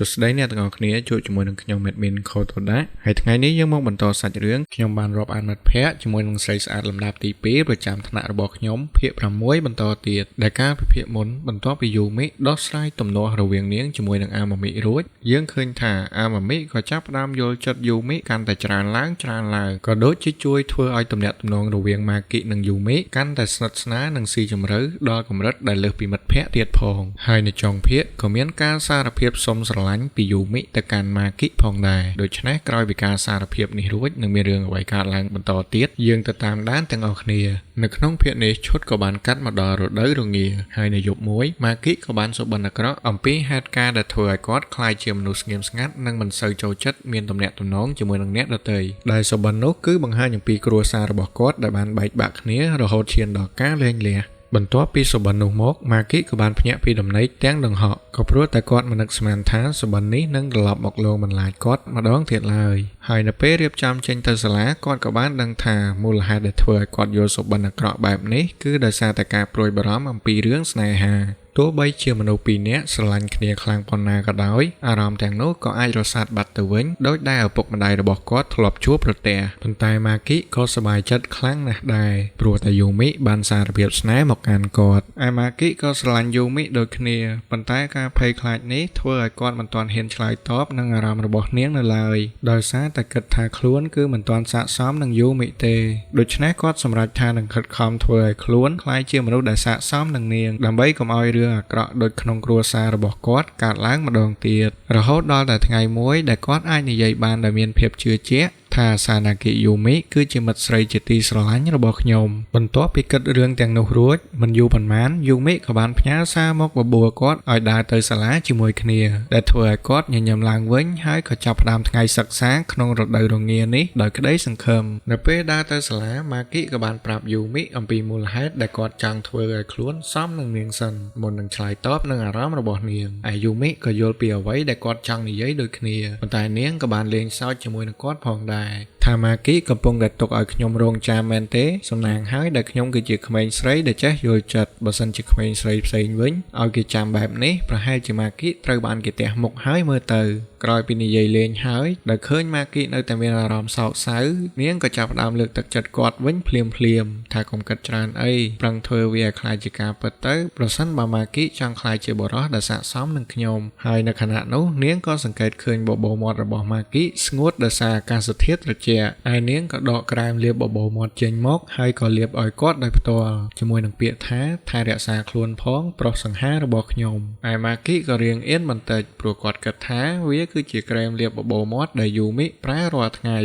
សួស្តីអ្នកទាំងអស់គ្នាជួបជាមួយនឹងខ្ញុំ Admin Khotoda ហើយថ្ងៃនេះយើងមកបន្តសាច់រឿងខ្ញុំបានរាប់អានមិត្តភ័ក្តិជាមួយនឹងស្រីស្អាតលំដាប់ទី2ប្រចាំថ្នាក់របស់ខ្ញុំភាគ6បន្តទៀតដែលការពិភាក្សាមុនបន្ទាប់ពីយូមីដោះស្រាយទំនាស់រវាងនាងជាមួយនឹងអាម៉ាមីរួចយើងឃើញថាអាម៉ាមីក៏ចាប់ផ្ដើមយល់ចិត្តយូមីកាន់តែច្រើនឡើងក៏ដូចជាជួយធ្វើឲ្យទំនាក់ទំនងរវាងម៉ាគីនិងយូមីកាន់តែស្និទ្ធស្នាលនិងស៊ីជម្រៅដល់កម្រិតដែលលើសពីមិត្តភ័ក្តិទៀតផងហើយនៅចុងភាគក៏មានការសារភាពសុំស្រឡាញ់ពីយូមីទៅកាន់ម៉ាគីផងដែរដូច្នេះក្រោយពីការសារភាពនេះរួចនឹងមានរឿងអ្វីកើតឡើងបន្តទៀតយើងទៅតាមដានទាំងអស់គ្នានៅក្នុងភាគនេះឈុតក៏បានកាត់មកដល់រដូវរងាហើយនៅយប់មួយម៉ាគីក៏បានសុបិនអាក្រក់អំពីហេតុការណ៍ដែលធ្វើឲ្យគាត់ក្លាយជាមនុស្សស្ងៀមស្ងាត់និងមិនសូវចូលចិត្តមានទំនាក់ទំនងជាមួយនឹងអ្នកដទៃដែលសុបិននោះគឺបង្ហាញអំពីគ្រួសាររបស់គាត់ដែលបានបែកបាក់គ្នារហូតឈានដល់ការលែងលះបន្ទាប់ពីសុបិននោះមកម៉ាគីក៏បានភ្ញាក់ពីដំណេកទាំងដង្ហក់ក៏ព្រោះតែគាត់មិននឹកស្មានថាសុបិននេះនឹងត្រឡប់មកលងបន្លាចគាត់ម្ដងទៀតឡើយហើយនៅពេលរៀបចំចេញទៅសាលាគាត់ក៏បានដឹងថាមូលហេតុដែលធ្វើឲ្យគាត់យល់សុបិនអាក្រក់បែបនេះគឺដោយសារតែការព្រួយបារម្ភអំពីរឿងស្នេហាទោះបីជាមនុស្សពីរនាក់ស្រឡាញ់គ្នាខ្លាំងប៉ុណ្ណាក៏ដោយអារម្មណ៍ទាំងនោះក៏អាចរសាត់បាត់ទៅវិញដោយដែលឪពុកម្ដាយរបស់គាត់ធ្លាប់ជួបប្រទះប៉ុន្តែម៉ាគីក៏សប្បាយចិត្តខ្លាំងណាស់ដែរព្រោះតែយូមីបានសារភាពស្នេហ៍មកកាន់គាត់ឯម៉ាគីក៏ស្រឡាញ់យូមីដូចគ្នាប៉ុន្តែការភ័យខ្លាចនេះធ្វើឲ្យគាត់មិនទាន់ហ៊ានឆ្លើយតបនឹងអារម្មណ៍របស់នាងនៅឡើយដោយសារតែគិតថាខ្លួនគឺមិនទាន់ស័ក្តិសមនឹងយូមីទេដូច្នេះគាត់សម្រេចថានឹងខិតខំធ្វើឲ្យខ្លួនក្លាយជាមនុស្សដែលស័ក្តិសមនឹងនាងដើម្បីកុំឲ្យរឿងអាក្រក់ដូចក្នុងគ្រួសាររបស់គាត់កើតឡើងម្ដងទៀតរហូតដល់តែថ្ងៃមួយដែលគាត់អាចនិយាយបានដោយមានភាពជឿជាក់ថាសាណាគីយូមីគឺជាមិត្តស្រីជាទីស្រឡាញ់របស់ខ្ញុំបន្ទាប់ពីគិតរឿងទាំងនោះរួចមិនយូរប៉ុន្មានយូមីក៏បានផ្ញើសារមកបបួលគាត់ឲ្យដើរទៅសាលាជាមួយគ្នាដែលធ្វើឲ្យគាត់ញញឹមឡើងវិញហើយក៏ចាប់ផ្ដើមថ្ងៃសិក្សាក្នុងរដូវរងានេះដោយក្តីសង្ឃឹមនៅពេលដើរទៅសាលាម៉ាគីក៏បានប្រាប់យូមីអំពីមូលហេតុដែលគាត់ចង់ធ្វើឲ្យខ្លួនសមនឹងនាងសិនមុននឹងឆ្លើយតបនឹងអារម្មណ៍របស់នាងឯយូមីក៏យល់ពីអ្វីដែលគាត់ចង់និយាយដូចគ្នាប៉ុន្តែនាងក៏បានលេងសើចជាមួយនឹងគាត់ផងដែរថាម៉ាគីកំពុងតែទុកឲ្យខ្ញុំរងចាំមែនទេសំណាងហើយដែលខ្ញុំគឺជាក្មេងស្រីដែលចេះយល់ចិត្តបើសិនជាក្មេងស្រីផ្សេងវិញឲ្យគេចាំបែបនេះប្រហែលជាម៉ាគីត្រូវបានគេទះមុខហើយមើលទៅក្រោយពីនិយាយលេងហើយដែលឃើញម៉ាគីនៅតែមានអារម្មណ៍សោកសៅនាងក៏ចាប់ផ្ដើមលើកទឹកចិត្តគាត់វិញភ្លាមថាកុំគិតច្រើនអីប្រឹងធ្វើវាឲ្យខ្លាចជាការពិតទៅប្រសិនបើម៉ាគីចង់ខ្លាចជាបុរសដែលស័ក្តិសមនឹងខ្ញុំហើយនៅខណៈនោះនាងក៏សង្កេតឃើញបបោមាត់របស់ម៉ាគីស្ងួតដោយសារអាកាសធាតុត្រជាក់ឯនាងក៏ដកក្រែមលាបបបោមាត់ចេញមកហើយក៏លាបឲ្យគាត់ដោយផ្ទាល់ជាមួយនឹងពាក្យថារក្សាខ្លួនផងប្រុសសង្ហារបស់ខ្ញុំឯម៉ាគីក៏រៀងអៀនបន្តិចព្រោះគាត់គិតថាវាគឺជាក្រែមលាបបបោមាត់ដែលយូមីប្រើរាល់ថ្ងៃ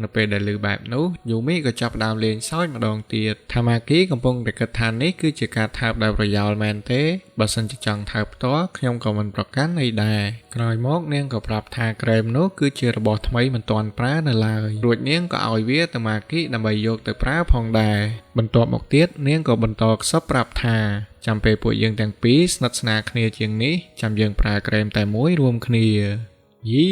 នៅពេលដែលឮបែបនោះយូមីក៏ចាប់ផ្ដើមលេងសើចម្ដងទៀតថាម៉ាគីកំពុងតែគិតថានេះគឺជាការថើបដោយប្រយោលមែនទេបើសិនជាចង់ថើបផ្ទាល់ខ្ញុំក៏មិនប្រកាន់អីដែរក្រោយមកនាងក៏ប្រាប់ថាក្រែមនោះគឺជារបស់ថ្មីមិនទាន់ប្រើនៅឡើយរួចនាងក៏ឲ្យវាទៅម៉ាគីដើម្បីយកទៅប្រើផងដែរបន្ទាប់មកទៀតនាងក៏បន្តខ្សឹបប្រាប់ថាចាំពេលពួកយើងទាំងពីរស្និទ្ធស្នាលគ្នាជាងនេះចាំយើងប្រើក្រែមតែមួយរួមគ្នាយី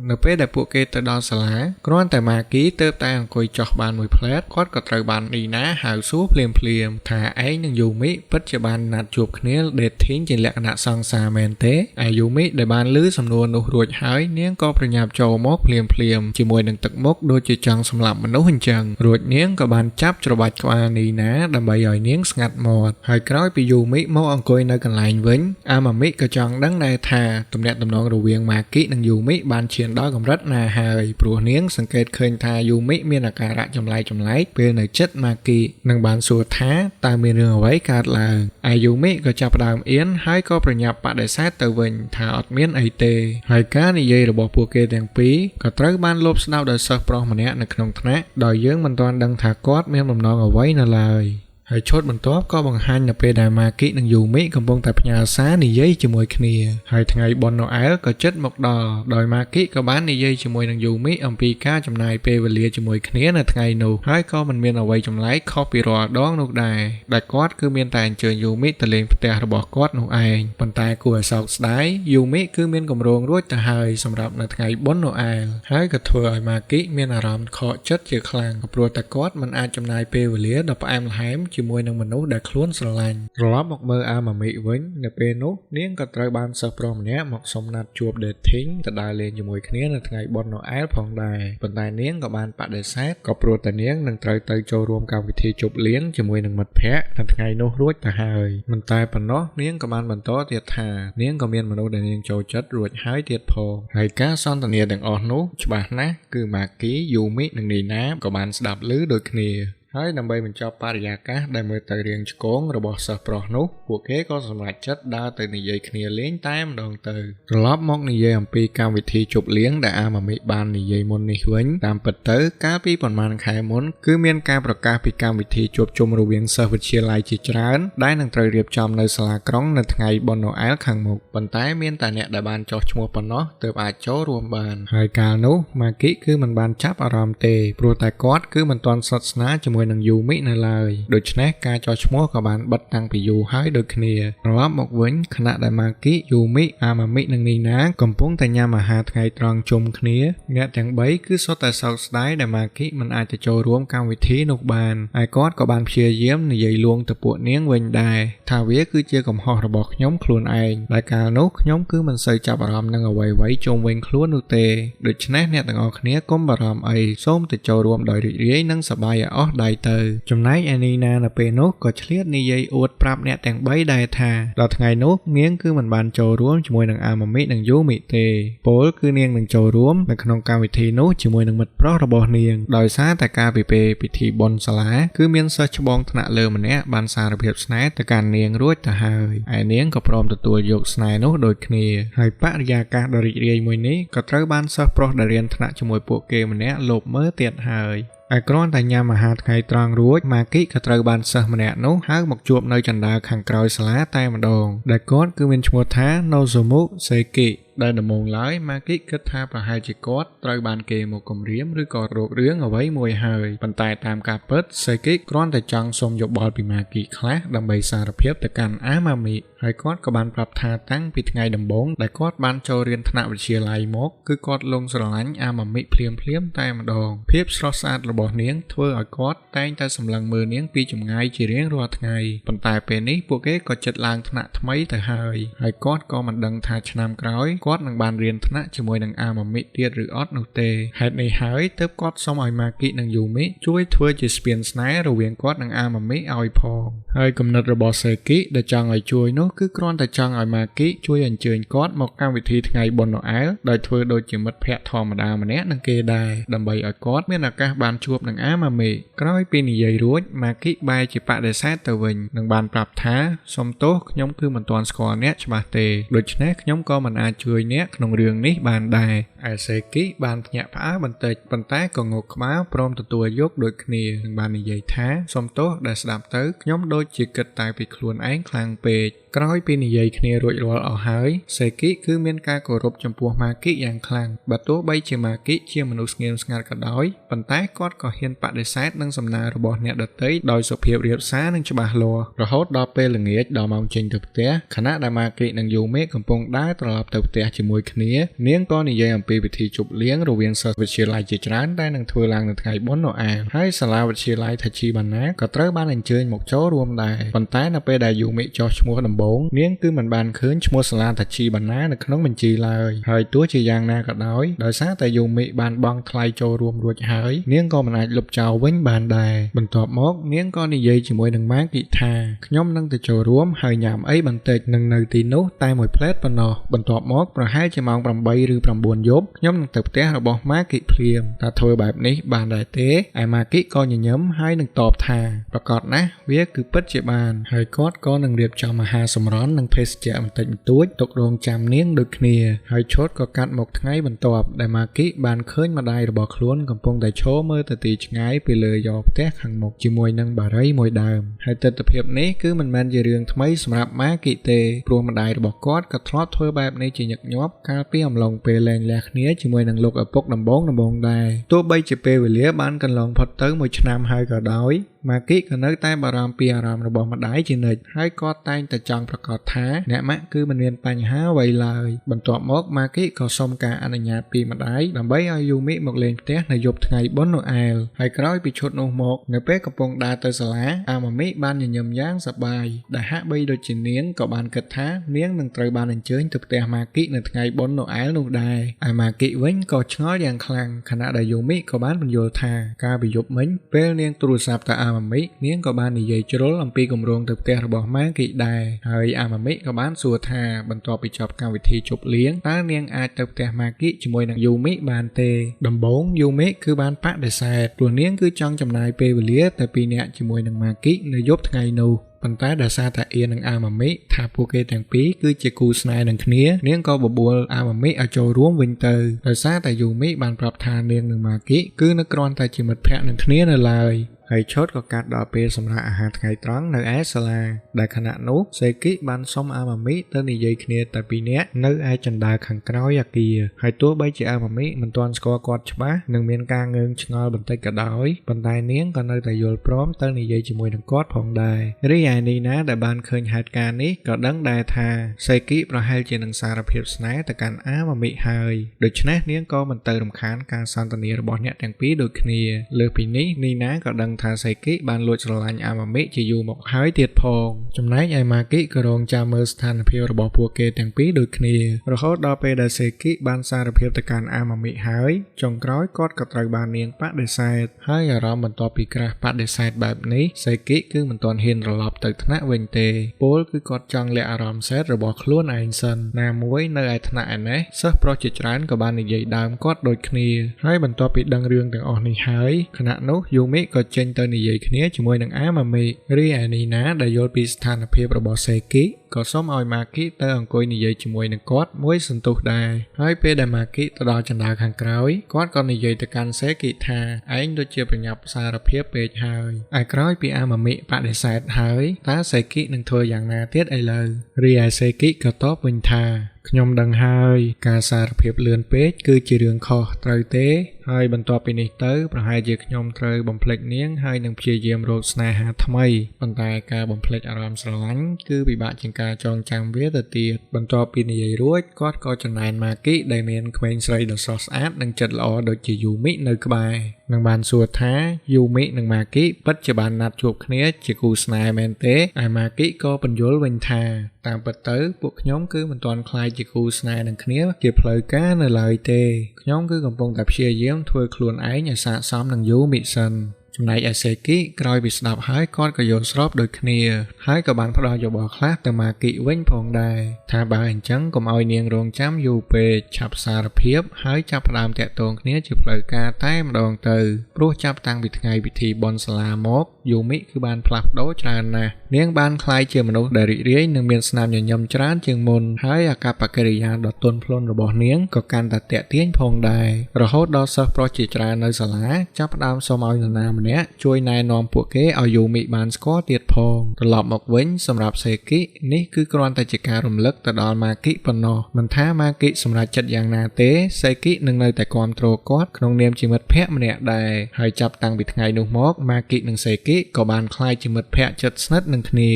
នៅពេលដែលពួកគេទៅដល់សាលាគ្រាន់តែម៉ាគីទើបតែអង្គុយចុះបានមួយផ្លែតគាត់ក៏ត្រូវបាននីណាហៅសួរភ្លាមថាឯងនិងយូមីពិតជាបានណាត់ជួបគ្នា dating ជាលក្ខណៈសង្សារមែនទេឯយូមីដែលបានឮសំណួរនោះរួចហើយនាងក៏ប្រញាប់ចូលមកភ្លាមជាមួយនឹងទឹកមុខដូចជាចង់សម្លាប់មនុស្សអញ្ចឹងរួចនាងក៏បានចាប់ច្របាច់ក្បាលនីណាដើម្បីឲ្យនាងស្ងាត់មាត់ហើយក្រោយពីយូមីមកអង្គុយនៅកន្លែងវិញអាម៉ាមីក៏ចង់ដឹងដែរថាទំនាក់ទំនងរវាងម៉ាគីនិងយូមីបានឈានដល់កម្រិតណាហើយព្រោះនាងសង្កេតឃើញថាយូមីមានអាការៈចម្លែកពេលនៅចិត្តម៉ាគីនិងបានសួរថាតើមានរឿងអ្វីកើតឡើងឯយូមីក៏ចាប់ផ្ដើមអៀនហើយក៏ប្រញាប់បដិសេធទៅវិញថាអត់មានអីទេហើយការនិយាយរបស់ពួកគេទាំងពីរក៏ត្រូវបានលបស្ដោដោយសិស្សប្រុសម្នាក់នៅក្នុងថ្នាក់ដោយយើងមិនទាន់ដឹងថាគាត់មានបំណងអ្វីនៅឡើយហើយឈុតបន្ទាប់ក៏បង្ហាញនៅពេលដែលម៉ាគីនិងយូមីកំពុងតែផ្ញើសារនិយាយជាមួយគ្នាហើយថ្ងៃបុណ្យណូអែលក៏ជិតមកដល់ដោយម៉ាគីក៏បាននិយាយជាមួយនឹងយូមីអំពីការចំណាយពេលវេលាជាមួយគ្នានៅថ្ងៃនោះហើយក៏មិនមានអ្វីចម្លែកខុសពីរាល់ដងនោះដែរដែលគាត់គឺមានតែអញ្ជើញយូមីទៅលេងផ្ទះរបស់គាត់នោះឯងប៉ុន្តែគួរឲ្យសោកស្ដាយយូមីគឺមានកម្រងរួចទៅហើយសម្រាប់នៅថ្ងៃបុណ្យណូអែលហើយក៏ធ្វើឲ្យម៉ាគីមានអារម្មណ៍ខកចិត្តជាខ្លាំងព្រោះតែគាត់មិនអាចចំណាយពេលវេលាដ៏ផ្អែមល្ហែម ជាមួយនឹងមនុស្សដែលខ្លួនស្រឡាញ់ត្រឡប់មកមើលអាម៉ាមីវិញនៅពេលនោះនាងក៏ត្រូវបានសិស្សប្រុសម្នាក់មកសុំណាត់ជួប dating ទៅដើរលេងជាមួយគ្នានៅថ្ងៃបុណ្យណូអែលផងដែរប៉ុន្តែនាងក៏បានបដិសេធក៏ព្រោះតែនាងនឹងត្រូវទៅចូលរួមកម្មវិធីជប់លៀងជាមួយនឹងមិត្តភ័ក្តិនៅថ្ងៃនោះរួចទៅហើយមិនតែប៉ុណ្ណោះនាងក៏បានបន្តទៀតថានាងក៏មានមនុស្សដែលនាងចូលចិត្តរួចហើយទៀតផងហើយការសន្ទនាទាំងអស់នោះច្បាស់ណាស់គឺម៉ាគីយូមីនិងនីណាក៏បានស្ដាប់ឮដូចគ្នាហើយដើម្បីបញ្ចប់បរិយាកាសដែលមើលទៅរៀងឆ្កងរបស់សិស្សប្រុសនោះពួកគេក៏សម្រេចចិត្តដើរទៅនិយាយគ្នាលេងតែម្ដងទៅត្រឡប់មកនិយាយអំពីកម្មវិធីជប់លៀងដែលអាម៉ាមីបាននិយាយមុននេះវិញតាមពិតទៅកាលពីប្រហែលខែមុនគឺមានការប្រកាសពីកម្មវិធីជួបជុំរវាងសិស្សវិទ្យាល័យជាច្រើនដែលនឹងត្រូវរៀបចំនៅសាលាក្រុងនៅថ្ងៃបុណ្យណូអែលខាងមុខប៉ុន្តែមានតែអ្នកដែលបានចុះឈ្មោះប៉ុណ្ណោះទើបអាចចូលរួមបានហើយកាលនោះម៉ាគីគឺមិនបានចាប់អារម្មណ៍ទេព្រោះតែគាត់គឺមិនទាន់ស្និទ្ធស្នាលជាមួយនឹងយូមីនៅឡើយដូច្នេះការចុះឈ្មោះក៏បានបិទតាំងពីយូរហើយដូចគ្នាត្រឡប់មកវិញខណៈដែលម៉ាគីយូមីអាម៉ាមីនិងនីណាកំពុងតែញ៉ាំអាហារថ្ងៃត្រង់ជុំគ្នាអ្នកទាំង3គឺសុទ្ធតែសោកស្ដាយដែលម៉ាគីមិនអាចទៅចូលរួមកម្មវិធីនោះបានហើយគាត់ក៏បានព្យាយាមនិយាយលួងទៅពួកនាងវិញដែរថាវាគឺជាកំហុសរបស់ខ្ញុំខ្លួនឯងដែលកាលនោះខ្ញុំគឺមិនសូវចាប់អារម្មណ៍នឹងអ្វីៗជុំវិញខ្លួននោះទេដូច្នេះអ្នកទាំងអស់គ្នាកុំបារម្ភអីសូមទៅចូលរួមដោយរីករាយនិងសប្បាយឲ្យអស់ដៃទៅចំណែកឯនីណានៅពេលនោះក៏ឆ្លៀតនិយាយអួតប្រាប់អ្នកទាំង3ដែរថាដល់ថ្ងៃនោះនាងគឺមិនបានចូលរួមជាមួយនឹងអាម៉ាមីនិងយូមីទេពលគឺនាងនឹងចូលរួមនៅក្នុងកម្មវិធីនោះជាមួយនឹងមិត្តប្រុសរបស់នាងដោយសារតែការពីពេលពិធីបុណ្យសាលាគឺមានសិស្សច្បងថ្នាក់លើម្នាក់បានសារភាពស្នេហ៍ទៅកាន់នាងរួចទៅហើយឯនាងក៏ព្រមទទួលយកស្នេហ៍នោះដូចគ្នាហើយបរិយាកាសដ៏រីករាយមួយនេះក៏ត្រូវបានសិស្សប្រុសដែលរៀនថ្នាក់ជាមួយពួកគេម្នាក់លបមើលទៀតហើយឯគ្រាន់តែញ៉ាំអាហារថ្ងៃត្រង់រួចម៉ាគីក៏ត្រូវបានសិស្សម្នាក់នោះហៅមកជួបនៅចន្ទាខាងក្រោយសាលាតែម្ដងដែលគាត់គឺមានឈ្មោះថា Nozomu Seiki ដែលដំបូងឡើយម៉ាគីគិតថាប្រហែលជាគាត់ត្រូវបានគេមកគំរាមឬក៏រករឿងអ្វីមួយហើយប៉ុន្តែតាមការពិតសេគីគ្រាន់តែចង់សុំយោបល់ពីម៉ាគីខ្លះដើម្បីសារភាពទៅកាន់អាម៉ាមីហើយគាត់ក៏បានប្រាប់ថាតាំងពីថ្ងៃដំបូងដែលគាត់បានចូលរៀនថ្នាក់វិទ្យាល័យមកគឺគាត់លងស្រឡាញ់អាម៉ាមីភ្លាមតែម្ដងភាពស្រស់ស្អាតរបស់នាងធ្វើឲ្យគាត់តែងតែសម្លឹងមើលនាងពីចម្ងាយជារៀងរាល់ថ្ងៃប៉ុន្តែពេលនេះពួកគេក៏ចិត្តឡើងថ្នាក់ថ្មីទៅហើយគាត់ក៏មិនដឹងថាឆ្នាំក្រោយគាត់នឹងបានរៀនថ្នាក់ជាមួយនឹងអាម៉ាមីទៀតឬអត់នោះទេហេតុនេះហើយទើបគាត់សុំឲ្យម៉ាគីនិងយូមីជួយធ្វើជាស្ពានស្នេហ៍រវាងគាត់និងអាម៉ាមីឲ្យផងហើយគំនិតរបស់សេគីដែលចង់ឲ្យជួយនោះគឺគ្រាន់តែចង់ឲ្យម៉ាគីជួយអញ្ជើញគាត់មកកម្មវិធីថ្ងៃបុណ្យណូអែលដោយធ្វើដូចជាមិត្តភក្តិធម្មតាម្នាក់នឹងគេដែរដើម្បីឲ្យគាត់មានឱកាសបានជួបនឹងអាម៉ាមីក្រោយពីនិយាយរួចម៉ាគីបែរជាបដិសេធទៅវិញនិងបានប្រាប់ថាសុំទោសខ្ញុំគឺមិនទាន់ស្គាល់អ្នកច្បាស់ទេដូច្នេះខ្ញុំក៏មិនអាចជួយអ្នកក្នុងរឿងនេះបានដែរឯសេគីបានភ្ញាក់ផ្អើលបន្តិចប៉ុន្តែក៏ងក់ក្បាលព្រមទទួលយកដូចគ្នានិងបាននិយាយថាសុំទោសដែលស្ដាប់ទៅខ្ញុំដូចជាគិតតែពីខ្លួនឯងខ្លាំងពេកក្រោយពីនិយាយគ្នារួចរាល់អស់ហើយសេគីគឺមានការគោរពចំពោះម៉ាគីយ៉ាងខ្លាំងបើទោះបីជាម៉ាគីជាមនុស្សស្ងៀមស្ងាត់ក៏ដោយប៉ុន្តែគាត់ក៏ហ៊ានបដិសេធនឹងសំណើរបស់អ្នកដទៃដោយសុភាពរាបសារនិងច្បាស់លាស់រហូតដល់ពេលល្ងាចដល់ម៉ោងចេញទៅផ្ទះខណៈដែលម៉ាគីនិងយូមេកំពុងដើរត្រឡប់ទៅផ្ទះជាមួយគ្នានាងក៏និយាយអំពីពិធីជប់លៀងរវាងសិស្សវិទ្យាល័យជាច្រើនដែលនឹងធ្វើឡើងនៅថ្ងៃបុណ្យណូអែលហើយសាលាវិទ្យាល័យថាជីបាណាក៏ត្រូវបានអញ្ជើញមកចូលរួមដែរប៉ុន្តែនៅពេលដែលយូមេចុះឈ្មោះដំបូងនាងគឺមិនបានឃើញឈ្មោះសាលាតាជីបាណានៅក្នុងបញ្ជីឡើយហើយទោះជាយ៉ាងណាក៏ដោយសារតែយូមីបានបង់ថ្លៃចូលរួមរួចហើយនាងក៏មិនអាចលុបចោលវិញបានដែរបន្ទាប់មកនាងក៏និយាយជាមួយនឹងម៉ាគីថាខ្ញុំនឹងទៅចូលរួមហើយញ៉ាំអីបន្តិចនឹងនៅទីនោះតែមួយផ្លែតប៉ុណ្ណោះបន្ទាប់មកប្រហែលជាម៉ោង8ឬ9យប់ខ្ញុំនឹងទៅផ្ទះរបស់ម៉ាគីភ្លាមតែធ្វើបែបនេះបានដែរទេឯម៉ាគីក៏ញញឹមហើយនឹងតបថាប្រកាសណាស់វាគឺពិតជាបានហើយគាត់ក៏នឹងរៀបចំអាហារសម្រន់និងភេសជ្ជៈបន្តិចបន្តួចទុករងចាំនាងដូចគ្នាហើយឈុតក៏កាត់មកថ្ងៃបន្ទាប់ដែលម៉ាគីបានឃើញម្ដាយរបស់ខ្លួនកំពុងតែឈរមើលទៅទីឆ្ងាយពីលើយ៉រផ្ទះខាងមុខជាមួយនឹងបារីមួយដើមហើយទិដ្ឋភាពនេះគឺមិនមែនជារឿងថ្មីសម្រាប់ម៉ាគីទេព្រោះម្ដាយរបស់គាត់ក៏ធ្លាប់ធ្វើបែបនេះជាញឹកញាប់កាលពីអំឡុងពេលលែងលះគ្នាជាមួយនឹងលោកឪពុកដំបងដែរទោះបីជាពេលវេលាបានកន្លងផុតទៅ1ឆ្នាំហើយក៏ដោយ ម៉ាគីក៏នៅតែបារម្ភពីអារម្មណ៍របស់ម្ដាយជានិច្ចហើយក៏តែងតែចង់ប្រកាសថាអ្នកម៉ាក់គឺមិនមានបញ្ហាអ្វីឡើយបន្ទាប់មកម៉ាគីក៏សុំការអនុញ្ញាតពីម្ដាយដើម្បីឲ្យយូមីមកលេងផ្ទះនៅយប់ថ្ងៃបុណ្យណូអែលហើយក្រោយពីឈុតនោះមកនៅពេលកំពុងដើរទៅសាលាអាម៉ាមីបានញញឹមយ៉ាងសប្បាយដែលហាក់បីដូចជានាងក៏បានគិតថានាងនឹងត្រូវបានអញ្ជើញទៅផ្ទះម៉ាគីនៅថ្ងៃបុណ្យណូអែលនោះដែរហើយម៉ាគីវិញក៏ឆ្ងល់យ៉ាងខ្លាំងខណៈដែលយូមីក៏បានបញ្យល់ថាកាលពីយប់មិញពេលនាងទូរស័ព្ទទៅអាម៉ាមីនាងក៏បាននិយាយជ្រុលអំពីគម្រោងទៅផ្ទះរបស់ម៉ាគីដែរហើយអាម៉ាមីក៏បានសួរថាបន្ទាប់ពីចប់កម្មវិធីជប់លៀងតើនាងអាចទៅផ្ទះម៉ាគីជាមួយនឹងយូមីបានទេដំបូងយូមីគឺបានបដិសេធព្រោះនាងគឺចង់ចំណាយពេលវេលាតែ2នាក់ជាមួយនឹងម៉ាគីនៅយប់ថ្ងៃនោះប៉ុន្តែដោយសារតែអៀននិងអាម៉ាមីថាពួកគេទាំងពីរគឺជាគូស្នេហ៍នឹងគ្នានាងក៏បបួលអាម៉ាមីឲ្យចូលរួមវិញទៅដោយសារតែយូមីបានប្រាប់ថានាងនិងម៉ាគីគឺនៅគ្រាន់តែជាមិត្តភក្តិនឹងគ្នានៅឡើយហើយឈុតក៏កាត់ដល់ពេលសម្រាប់អាហារថ្ងៃត្រង់នៅឯសាលាដែលខណៈនោះសេគីបានសុំអាម៉ាមីទៅនិយាយគ្នាតែពីរនាក់នៅឯជណ្ដើរខាងក្រោយអគារហើយទោះបីជាអាម៉ាមីមិនទាន់ស្គាល់គាត់ច្បាស់និងមានការងឿងឆ្ងល់បន្តិចក៏ដោយប៉ុន្តែនាងក៏នៅតែយល់ព្រមទៅនិយាយជាមួយនឹងគាត់ផងដែររីឯនីណាដែលបានឃើញហេតុការណ៍នេះក៏ដឹងដែរថាសេគីប្រហែលជានឹងសារភាពស្នេហ៍ទៅកាន់អាម៉ាមីហើយដូច្នេះនាងក៏មិនទៅរំខានការសន្ទនារបស់អ្នកទាំងពីរដូចគ្នាលើសពីនេះនីណាក៏ដឹងថាសេគីបានលួចស្រឡាញ់អាម៉ាមីជាយូរមកហើយទៀតផងចំណែកឯម៉ាគីក៏រងចាំមើលស្ថានភាពរបស់ពួកគេទាំងពីរដូចគ្នារហូតដល់ពេលដែលសេគីបានសារភាពទៅកាន់អាម៉ាមីហើយចុងក្រោយគាត់ក៏ត្រូវបាននាងបដិសេធហើយអារម្មណ៍បន្ទាប់ពីក្រាស់បដិសេធបែបនេះសេគីគឺមិនទាន់ហ៊ានត្រឡប់ទៅថ្នាក់វិញទេពលគឺគាត់ចង់លាក់អារម្មណ៍សេតរបស់ខ្លួនឯងសិនណាមួយនៅឯថ្នាក់ឯនេះសិស្សប្រុសជាច្រើនក៏បាននិយាយដើមគាត់ដូចគ្នាហើយបន្ទាប់ពីដឹងរឿងទាំងអស់នេះហើយខណៈនោះយូមីក៏ចេញទៅនិយាយគ្នាជាមួយនឹងអាម៉ាមីរីឯនីណាដែលយល់ពីស្ថានភាពរបស់សេគីក៏សូមឲ្យម៉ាគីទៅអង្គុយនិយាយជាមួយនឹងគាត់មួយសន្ទុះដែរហើយពេលដែលម៉ាគីទៅដល់ជណ្ដើរខាងក្រោយគាត់ក៏និយាយទៅកាន់សេគីថាឯងដូចជាប្រញាប់សារភាពពេកហើយឯក្រោយពីអាម៉ាមីបដិសេធហើយតើសេគីនឹងធ្វើយ៉ាងណាទៀតឥឡូវរីឯសេគីក៏តបវិញថាខ្ញុំដឹងហើយការសារភាពលឿនពេកគឺជារឿងខុសត្រូវទេហើយបន្ទាប់ពីនេះទៅប្រហែលជាខ្ញុំត្រូវបំភ្លេចនាងហើយនឹងព្យាយាមរកស្នេហាថ្មីប៉ុន្តែការបំភ្លេចអារម្មណ៍ស្រឡាញ់គឺពិបាកជាងការចងចាំវាទៅទៀតបន្ទាប់ពីនិយាយរួចគាត់ក៏ចំណែនម៉ាគីដែលមានក្មេងស្រីដ៏ស្រស់ស្អាតនិងចិត្តល្អដូចជាយូមីនៅក្បែរនឹងបានសួរថាយូមីនិងម៉ាគីពិតជាបានណាត់ជួបគ្នាជាគូស្នេហ៍មែនទេឯម៉ាគីក៏បញ្យល់វិញថាតាមពិតទៅពួកខ្ញុំគឺមិនទាន់ខ្លាចជាគូស្នេហ៍នឹងគ្នាជាផ្លូវការនៅឡើយទេខ្ញុំគឺកំពុងតែព្យាយាមធ្វើខ្លួនឯងឲ្យស័ក្តិសមនឹងយូមីសិនចំណែកឯសេគីក្រោយពីស្ដាប់ហើយគាត់ក៏យល់ស្របដូចគ្នាហើយក៏បានផ្ដល់យោបល់ខ្លះទៅម៉ាគីវិញផងដែរថាបើអញ្ចឹងកុំឲ្យនាងរងចាំយូរពេកឆាប់សារភាពហើយចាប់ផ្ដើមតាក់ទងគ្នាជាផ្លូវការតែម្ដងទៅព្រោះចាប់តាំងពីថ្ងៃពិធីបុណ្យសាលាមកយូមីគឺបានផ្លាស់ប្ដូរច្រើនណាស់នាងបានក្លាយជាមនុស្សដែលរីករាយនិងមានស្នាមញញឹមច្រើនជាងមុនហើយអាកប្បកិរិយាដ៏ទន់ភ្លន់របស់នាងក៏កាន់តែទាក់ទាញផងដែររហូតដល់សិស្សប្រុសជាច្រើននៅសាលាចាប់ផ្ដើមសុំឲ្យនរណាម្នាក់ជួយណែនាំពួកគេឲ្យយូមីបានស្គាល់ទៀតផងត្រឡប់មកវិញសម្រាប់សេគីនេះគឺគ្រាន់តែជាការរំលឹកទៅដល់ម៉ាគីប៉ុណ្ណោះមិនថាម៉ាគីសម្រេចចិត្តយ៉ាងណាទេសេគីនឹងនៅតែគាំទ្រគាត់ក្នុងនាមជាមិត្តភក្តិម្នាក់ដែរហើយចាប់តាំងពីថ្ងៃនោះមកម៉ាគីនិងសេគីក៏បានក្លាយជាមិត្តភក្តិជិតស្និទ្ធនឹងគ្នា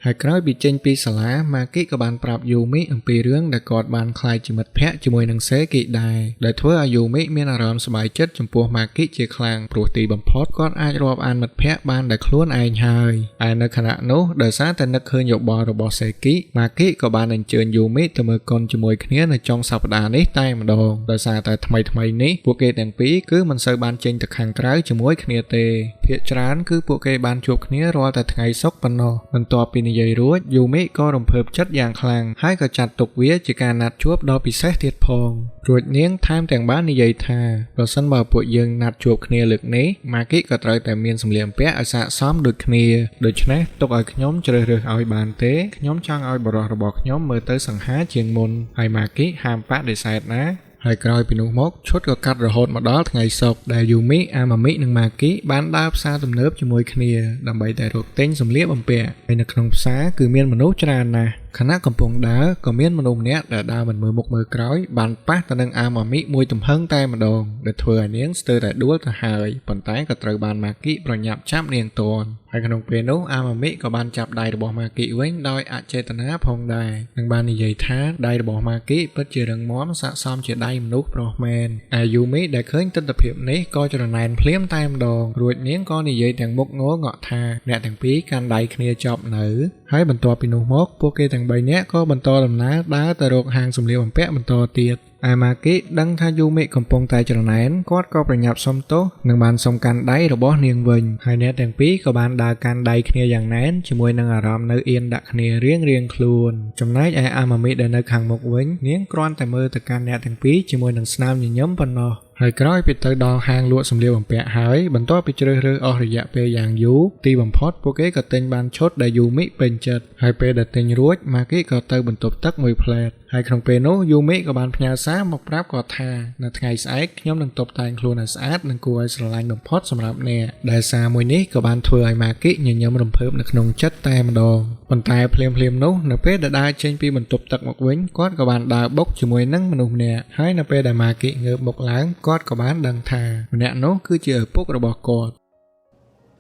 ហើយក្រោយពីចេញពីសាលាម៉ាគីក៏បានប្រាប់យូមីអំពីរឿងដែលគាត់បានក្លាយជាមិត្តភក្តិជាមួយនឹងសេគីដែរដែលធ្វើឲ្យយូមីមានអារម្មណ៍សប្បាយចិត្តចំពោះម៉ាគីជាខ្លាំងព្រោះទីបំផុតគាត់អាចរាប់អានមិត្តភក្តិបានដោយខ្លួនឯងហើយហើយនៅខណៈនោះដោយសារតែនឹកឃើញយោបល់របស់សេគីម៉ាគីក៏បានអញ្ជើញយូមីទៅមើលកុនជាមួយគ្នានៅចុងសប្តាហ៍នេះតែម្ដងដោយសារតែថ្មីនេះពួកគេទាំងពីរគឺមិនសូវបានចេញទៅខាងក្រៅជាមួយគ្នាទេភាគច្រើនគឺពួកគេបានជួបគ្នារាល់តែថ្ងៃសុក្រប៉ុណ្ណោះបន្ទាប់ពីនិយាយរួចយូមីក៏រំភើបចិត្តយ៉ាងខ្លាំងហើយក៏ចាត់ទុកវាជាការណាត់ជួបដ៏ពិសេសទៀតផងរួចនាងថែមទាំងបាននិយាយថាប្រសិនបើពួកយើងណាត់ជួបគ្នាលើកនេះម៉ាគីក៏ត្រូវតែមានសម្លៀកបំពាក់ឲ្យស័ក្តិសមដូចគ្នាដូច្នេះទុកឲ្យខ្ញុំជ្រើសរើសឲ្យបានទេខ្ញុំចង់ឲ្យបរិសុទ្ធរបស់ខ្ញុំមើលទៅសង្ហាជាងមុនហើយម៉ាគីហាមបដិសេធណាហើយក្រោយពីនោះមកឈុតក៏កាត់រហូតមកដល់ថ្ងៃសុក្រដែលយូមីអាម៉ាមីនិងម៉ាគីបានដើរផ្សារទំនើបជាមួយគ្នាដើម្បីតែរកទិញសម្លៀកបំពាក់ហើយនៅក្នុងផ្សារគឺមានមនុស្សច្រើនណាស់ ខណៈកំពុងដើរក៏មានមនុស្សម្នាក់ដែលដើរមិនមើលមុខមើលក្រោយបានប៉ះទៅនឹងអាម៉ាមីមួយទំហឹងតែម្ដងដែលធ្វើឲ្យនាងស្ទើរតែដួលទៅហើយប៉ុន្តែក៏ត្រូវបានម៉ាគីប្រញាប់ចាប់នាងទាន់ហើយក្នុងពេលនោះអាម៉ាមីក៏បានចាប់ដៃរបស់ម៉ាគីវិញដោយអចេតនាផងដែរនិងបាននិយាយថាដៃរបស់ម៉ាគីពិតជារឹងមាំស័ក្តិសមជាដៃមនុស្សប្រុសមែនអាយូមីដែលឃើញទិដ្ឋភាពនេះក៏ច្រណែនភ្លាមតែម្ដងរួចនាងក៏និយាយទាំងមុខងងក់ថាអ្នកទាំងពីរកាន់ដៃគ្នាជាប់នៅហើយបន្ទាប់ពីនោះមកពួកគេទាំង3នាក់ក៏បន្តដំណើរដើរទៅរកហាងសម្លៀកបំពាក់បន្តទៀតអាម៉ាគីដឹងថាយូមីកំពុងតែច្រណែនគាត់ក៏ប្រញាប់សុំទោសនិងបានសុំកាន់ដៃរបស់នាងវិញហើយអ្នកទាំងពីរក៏បានដើរកាន់ដៃគ្នាយ៉ាងណែនជាមួយនឹងអារម្មណ៍នៅអៀនដាក់គ្នារៀងៗខ្លួនចំណែកឯអាម៉ាមីដែលនៅខាងមុខវិញនាងគ្រាន់តែមើលទៅកាន់អ្នកទាំងពីរជាមួយនឹងស្នាមញញឹមប៉ុណ្ណោះហើយក្រោយពីទៅដល់ហាងលក់សម្លៀកបំពាក់ហើយបន្ទាប់ពីជ្រើសរើសអស់រយៈពេលយ៉ាងយូរទីបំផុតពួកគេក៏ទិញបានឈុតដែលយូមីពេញចិត្តហើយពេលដែលទិញរួចម៉ាគីក៏ទៅបន្ទប់ទឹកមួយផ្លែតហើយក្នុងពេលនោះយូមីក៏បានផ្ញើសារមកប្រាប់គាត់ថានៅថ្ងៃស្អែកខ្ញុំនឹងតុបតែងខ្លួនឲ្យស្អាតនិងគួរឲ្យស្រឡាញ់បំផុតសម្រាប់អ្នកដែលសារមួយនេះក៏បានធ្វើឲ្យម៉ាគីញញឹមរំភើបនៅក្នុងចិត្តតែម្ដងប៉ុន្តែភ្លាមៗនោះនៅពេលដែលដើរចេញពីបន្ទប់ទឹកមកវិញគាត់ក៏បានដើរបុកជាមួយនឹងមនុស្សម្នាក់ហើយនៅពេលដែលម៉ាគីងើបមុខឡើងគាត់ក៏បានដឹងថាម្នាក់នោះគឺជាឪពុករបស់គាត់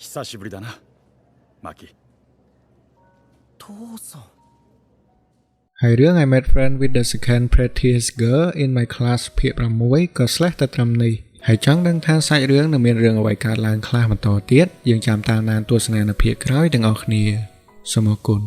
久しぶりだなマキ父さんហើយរឿង I Met Friend with the Second Prettiest Girl in My Class ភាគ6ក៏ស្លេះតែត្រឹមនេះហើយចង់ដឹងថាសាច់រឿងនឹងមានរឿងអ្វីកើតឡើងខ្លះបន្តទៀតយើងចាំតាមដានទស្សនានៅភាគក្រោយទាំងអស់គ្នាសូមអរគុណ